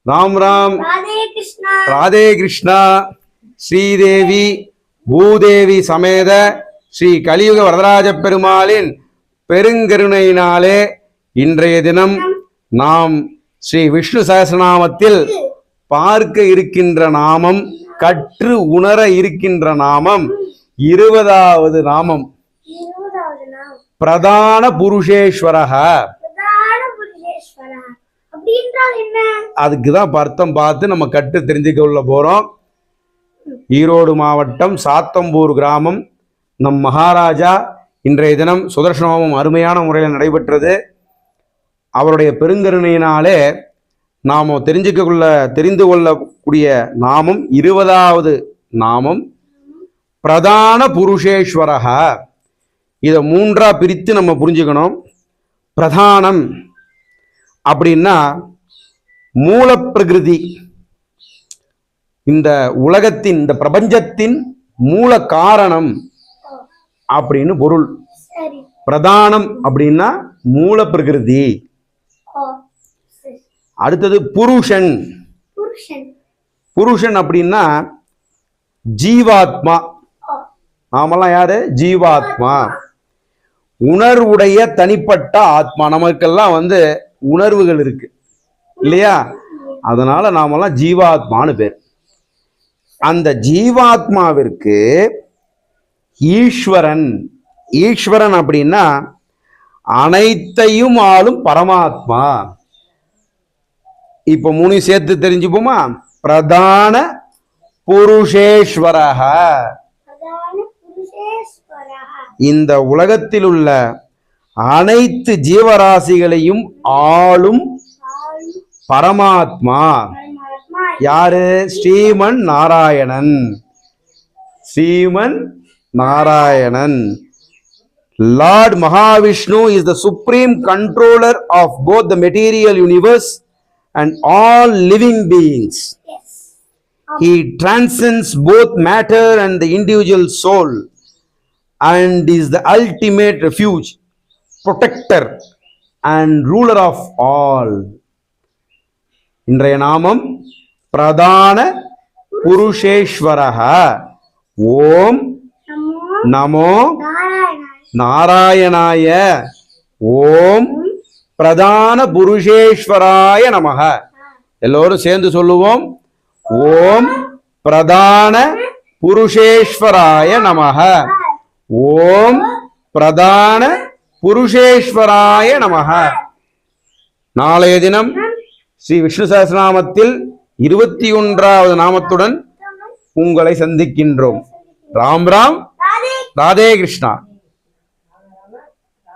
राम राम राधे कृष्णा श्रीदेवी भूदेवी समेत श्री कलियुग वरदराज पेरुमालिन பெருங்கருணையினாலே இன்றைய தினம் நாம் ஸ்ரீ விஷ்ணு சஹஸ்ரநாமத்தில் பார்க்க இருக்கின்ற நாமம், கற்று உணர இருக்கின்ற நாமம் 20வது நாமம் பிரதான புருஷேஸ்வரஹ. அதுக்குதான் அர்த்தம் பார்த்து நம்ம கற்று தெரிஞ்சுக்க உள்ள போறோம். ஈரோடு மாவட்டம் சாத்தம்பூர் கிராமம் நம் மகாராஜா இன்றைய தினம் சுதர்சனோமம் அருமையான முறையில் நடைபெற்றது. அவருடைய பெருங்கருணையினாலே நாம் தெரிந்து கொள்ளக்கூடிய நாமம் 20வது நாமம் பிரதான புருஷேஸ்வரஹ. இதை 3ஆ பிரித்து நம்ம புரிஞ்சுக்கணும். பிரதானம் அப்படின்னா மூல பிரகிருதி, இந்த உலகத்தின் இந்த பிரபஞ்சத்தின் மூல காரணம் அப்படின்னு பொருள். பிரதானம் அப்படின்னா மூல பிரகிருதி. அடுத்தது புருஷன். புருஷன் அப்படின்னா ஜீவாத்மா. நாமெல்லாம் யாரு? ஜீவாத்மா, உணர்வுடைய தனிப்பட்ட ஆத்மா. நமக்கெல்லாம் உணர்வுகள் இருக்கு இல்லையா? அதனால நாமெல்லாம் ஜீவாத்மான்னு பேர். அந்த ஜீவாத்மாவிற்கு ஈஸ்வரன். ஈஸ்வரன் அப்படின்னா அனைத்தையும் ஆளும் பரமாத்மா. இப்ப 3 சேர்த்து தெரிஞ்சுப்போமா? பிரதான புருஷேஸ்வரஹ. இந்த உலகத்தில் உள்ள அனைத்து ஜீவராசிகளையும் ஆளும் பரமாத்மா யாரு? Sriman Narayanan. Sriman Narayanan. Lord Mahavishnu is the supreme controller of both the material universe and all living beings. He transcends both matter and the individual soul and is the ultimate refuge, protector and ruler of all. இன்றைய நாமம் பிரதான புருஷேஸ்வரஹ. ஓம் நமோ நாராயணாய. ஓம் பிரதான புருஷேஸ்வராய நமஹ. எல்லோரும் சேர்ந்து சொல்லுவோம். ஓம் பிரதான புருஷேஸ்வராய நமஹ. ஓம் பிரதான புருஷேஸ்வராய நமஹ. நாளைய தினம் ஸ்ரீ விஷ்ணு சஹஸ்ரநாமத்தில் 21வது நாமத்துடன் உங்களை சந்திக்கின்றோம். ராம் ராம், ராதே கிருஷ்ணா.